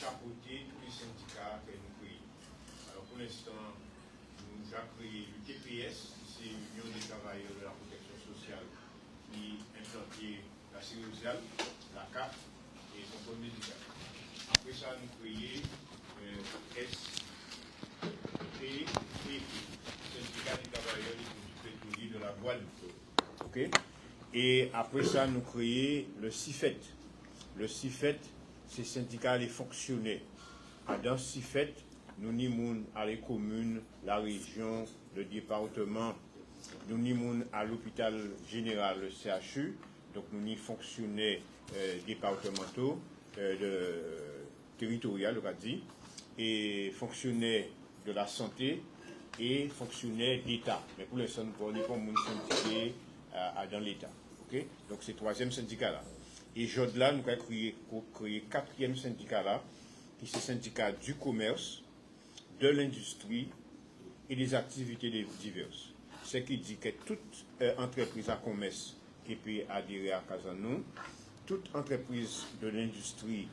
chapeauter tous les syndicats que nous créons. Alors pour l'instant, nous avons créé l'UTPS, c'est l'Union des travailleurs de la protection sociale, qui implantait la sécurité sociale, la CAF et son contrôle médical. Après ça, nous créons STP, syndicat des travailleurs des produits pétroliers de la Guadeloupe. Okay? Et après ça, nous créons le CIFET. Le CIFET, c'est syndicat des fonctionnaires. Dans ce CIFET, nous avons à les communes, la région, le département, nous avons à l'hôpital général, le CHU, donc nous avons fonctionnaires départementaux, territoriaux, on va dire, et fonctionnaires de la santé et fonctionnaires d'État. Mais pour l'instant, nous parlons comme un syndicat dans l'État. Okay? Donc c'est le troisième syndicat là. Et là, nous avons créé le quatrième syndicat là, qui est le syndicat du commerce, de l'industrie et des activités diverses. Ce qui dit que toute entreprise à commerce qui peut adhérer à Casanou, toute entreprise de l'industrie,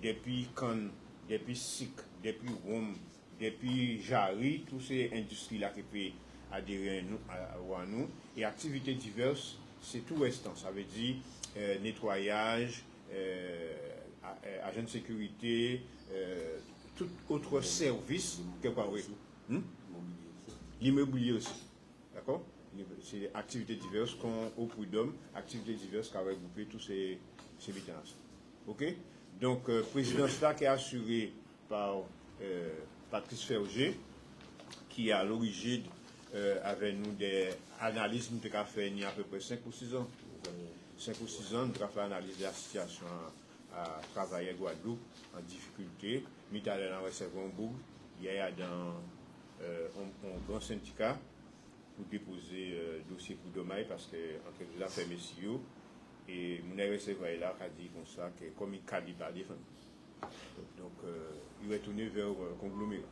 depuis Cannes, depuis SIC, depuis Rome, depuis Jarry, toutes ces industries-là qui peuvent adhérer à nous, et activités diverses, c'est tout restant. Ça veut dire nettoyage, agent de sécurité, tout autre service que quoi, oui. L'immobilier aussi. D'accord? C'est des activités diverses au prud'homme, activités diverses qui ont regroupé tous ces militants. OK? Donc, présidence là qui est assurée par Patrice Ferger, qui est à l'origine avec nous des analyses nous avons fait il y a à peu près 5 ou 6 ans. 5 ou 6 ans, nous avons fait l'analyse de la situation à travailler à Guadeloupe en difficulté. Nous avons recevoir un bourg, il y a dans un grand syndicat pour déposer dossier pour dommage parce que entre nous avons fait messieurs et nous avons recevoir là qui a dit comme ça que comme il ne pas défendre. Donc il est retourné vers conglomérat.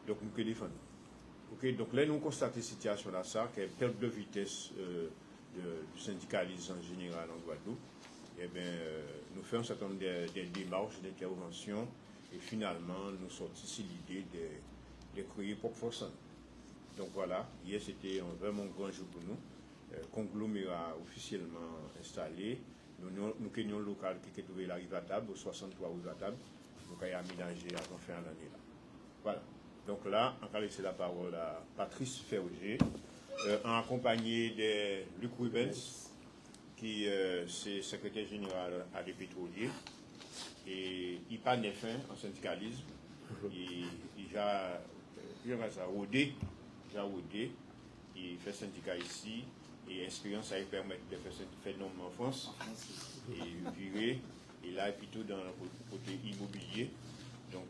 Donc nous pouvons défendre. Okay, donc là nous constatons cette situation là, ça, que perte de vitesse du syndicalisme en général en Guadeloupe. Eh bien, nous faisons un certain nombre de démarches, d'interventions, et finalement, nous sortons ici l'idée de créer Propre Force. Donc voilà, hier c'était vraiment un grand jour pour nous. Conglomérat officiellement installé. Nous avons un local qui est trouvé la Rivatable, 63 Rivatable. Nous avons aménagé avant fin l'année là. Voilà. Donc là, on va laisser la parole à Patrice Ferger, en accompagné de Luc Rubens, qui est secrétaire général à des pétroliers. Et il pas neuf en syndicalisme. Il a rodé, il fait syndicat ici, et expérience ça lui permet de faire nom en France, et virer, et là plutôt dans le côté immobilier. Donc,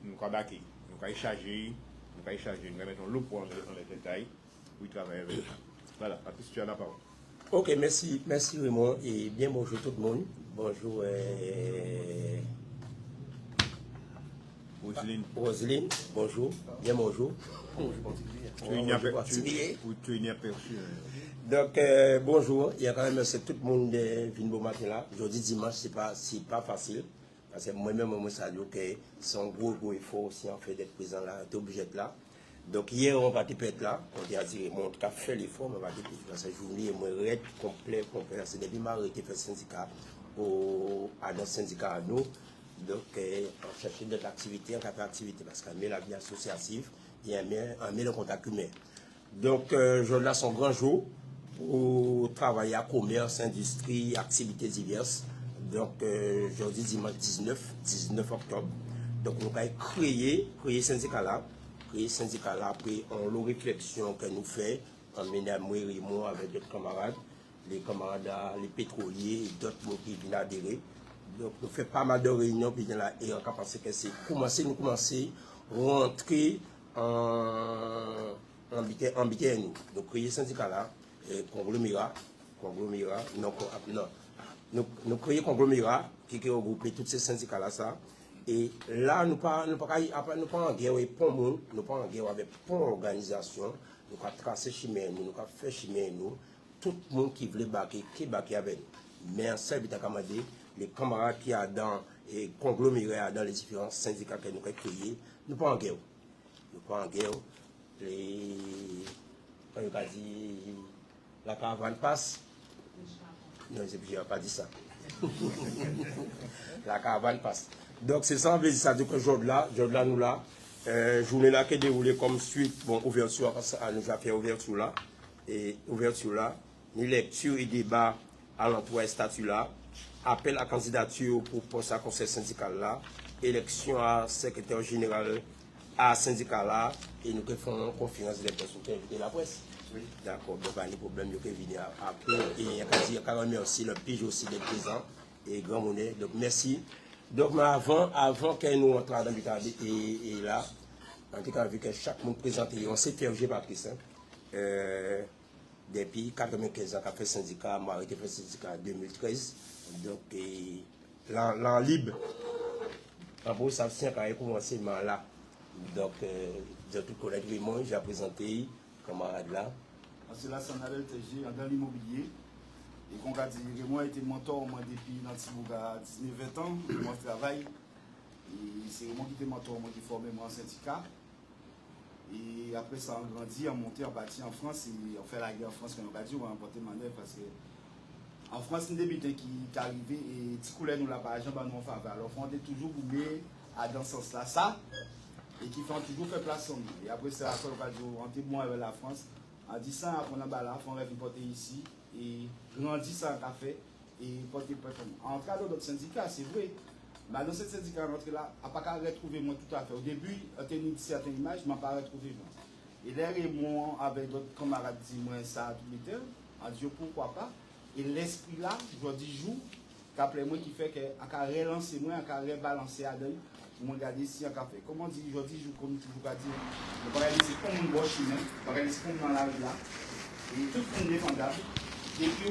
nous avons baqué, nous avons chargé, nous mettons le point dans les détails pour y travailler avec nous. Voilà, Patrice, tu as la parole. Ok, merci Raymond, et bien bonjour tout le monde. Bonjour Roselyne, bonjour, bien bonjour. Tu es inaperçu. Donc, bonjour, il y a quand même tout le monde venu au matin là. Aujourd'hui, dimanche, c'est pas facile. Parce que moi-même, je salue que c'est un gros effort aussi en fait d'être présent là, d'être obligé d'être là. Donc hier, on va être là, on a dit, on a fait l'effort, on va être dans cette journée, moi, je complet, c'est depuis que j'ai arrêté de faire syndicat, à notre syndicat à nous. Donc, on cherche d'autres activités, on a fait activité, parce qu'on met la vie associative et on met le contact humain. Donc, je là son grand jour pour travailler à commerce, industrie, activités diverses. Donc, jeudi, dimanche 19 octobre. Donc, on va créer syndicat là. Créer syndicat là, après, on a réflexion que nous faisons, on mène à moi et moi avec d'autres camarades, les camarades, les pétroliers et d'autres qui viennent adhérer. Donc, nous faisons pas mal de réunions, puis là, et on a pensé que c'est commencer à rentrer en nous. Donc, créer syndicat là, conglomérat, non. Nous créons conglomérat qui regroupe tous ces syndicats là, ça. Et là, nous pas en guerre avec pour monde, nous pas en guerre avec pour organisation, nous avons tracé chemin, nous avons fait chemin, nous, tout le monde qui voulait baquer avec nous. Mais en seul but à les camarades qui sont dans et conglomérés dans les différents syndicats que nous avons créés, nous pas en guerre. Nous pas en guerre. On va dire, la caravane passe. Non, je n'ai pas dit ça. La caravane passe. Donc c'est ça, ça dit que aujourd'hui là, nous là, journée là qui est déroulée comme suite, bon, ouverture, nous avons fait ouverture là, ni lecture et débat à l'entour de statut là, appel à candidature pour poste à conseil syndical là, élection à secrétaire général à syndicat là, et nous faisons une conférence des personnes qui invitent la presse. Oui. D'accord, donc pas de problème, il y a venir après, et il y a quand même aussi le pige aussi des présents et grand monnaie, donc merci. Donc mais avant que nous entrions dans le cadre et là, en tout cas vu que chaque monde présenté, on s'est fait Patrice, depuis 95 ans qu'a fait syndicat, m'a arrêté fait syndicat en 2013, donc l'an libre, en gros ça tient quand même commencé là, donc de tout collègue Raymond, j'ai présenté camarade là. C'est là ça n'avait été dans l'immobilier. Et qu'on a dit, Raymond a été mentor moi depuis Nantibouga 19-20 ans, moi je travaille. Et c'est Raymond qui était mentor, moi qui formait moi en syndicat. Et après ça, on grandit, on monté, on bâti en France, et on fait la guerre en France, quand on a dit, on a remporté manœuvre parce que en France, c'est un débutant qui est arrivé et petit coulet nous là-bas, Jean nous en faveur. Alors, on est toujours bougé à dans ce sens-là, ça, et qui font toujours faire place sur nous. Et après ça, après, on va dire, on est bon avec la France. En 10 ans, on a là, on va porter ici, et grandir ça, on a fait, et porter performance. En cas d'autres syndicats, c'est vrai. Mais dans ce syndicat rentré là, on n'a pas retrouvé moi tout à fait. Au début, on a une certaine image, je ne pas retrouvé moi. Et là, moi, avec d'autres camarades, dit moi ça tout le temps, on dit pourquoi pas. Et l'esprit là, je dis jour, qu'après moi qui fait qu'on a relancé moi, on a rebalancé à deux, pour me regarder si on a fait. Comment on dit, je dis jour, comme toujours à dire, on va laisser comme une gauche humaine, on va laisser comme dans la rue là, et tout le monde est défendable. Et puis,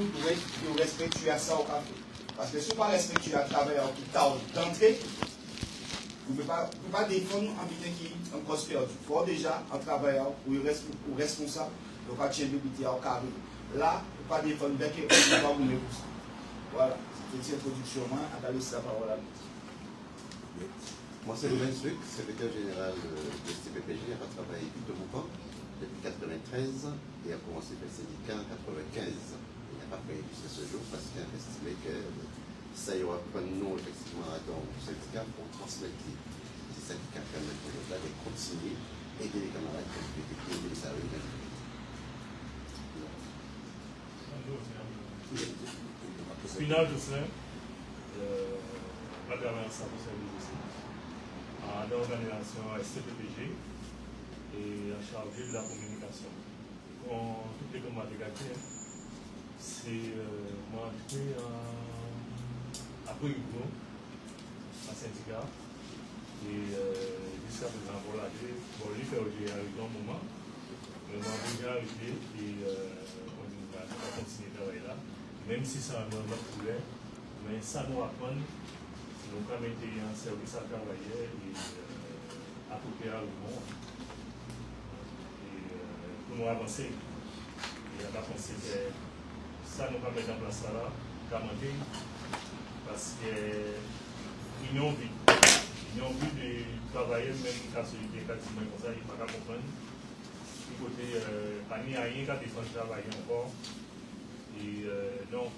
on respecte à ça au café. Parce que si on ne respecte le travailleur qui t'a d'entrée, vous ne pouvez pas défendre un butin qui est en cause perdue. Il faut déjà un travailleur ou responsable, donc à tirer le butin au carré. Là, il ne faut pas défendre bien que on ne va pas vous mettre. Voilà, c'était une introduction. À laisser la parole à nous. Moi, c'est Louvain Suc, secrétaire général de STPPG. Il a travaillé depuis depuis 1993 et a commencé le syndicat en 1995. Il n'a pas fait jusqu'à ce jour parce qu'il a estimé que ça y aura pas de nom effectivement à ton syndicat pour transmettre. C'est ça qui a permis de continuer et aider les camarades qui ont été payés de ça. Spinal Jocelyn, matériel de service aussi, à l'organisation STPPG et en charge de la communication. Pour toutes les camarades, c'est moi après Hugo, un syndicat, et jusqu'à présent, voilà, il fait arrivé un moment, mais moi déjà arrivé et on va continuer de travailler là, même si c'est un autre poulet, mais ça nous apprend, nous avons été en service à travailler et à couper à Hugo, et pour nous avancer, et à penser que ça nous va mettre en place là, parce qu'ils ont envie de travailler, même quand c'est des cas comme ça, ils ne peuvent pas comprendre. Du côté, il n'y a rien qu'à défendre le travail encore. Et donc,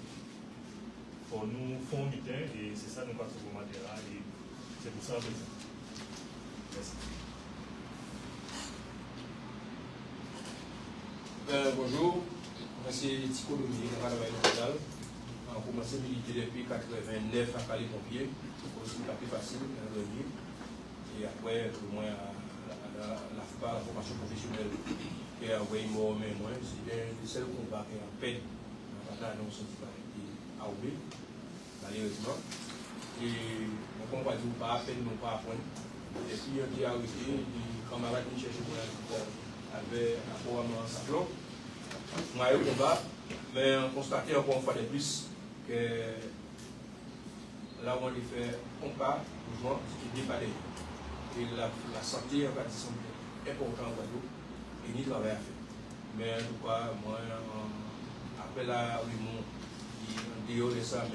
pour nous, font du temps, et c'est ça nous passons pour matériel, et c'est pour ça que merci. Bonjour, moi c'est Tico Dominique, je travaille à l'hôpital. On a commencé à militer depuis 1989 à Calais Pompiers, c'est pas plus facile à revenir. Et après, au moins, la formation professionnelle qui a envoyé moi, mais moi, c'est le seul combat qui est en peine dans la bataille syndicat à AOB, malheureusement. Et on combat dit pas à peine, non pas à point. Et puis, on dit arrêté, les camarades qui cherchaient pour l'hôpital avaient un programme en sablon. On a eu le combat, mais on constatait encore une fois de plus que là où on les fait combat, c'est dépanné. Et la santé, en fait, c'est important en Guadeloupe et ni travail à faire. Mais en tout cas, moi, après la Raymond, il dit ça,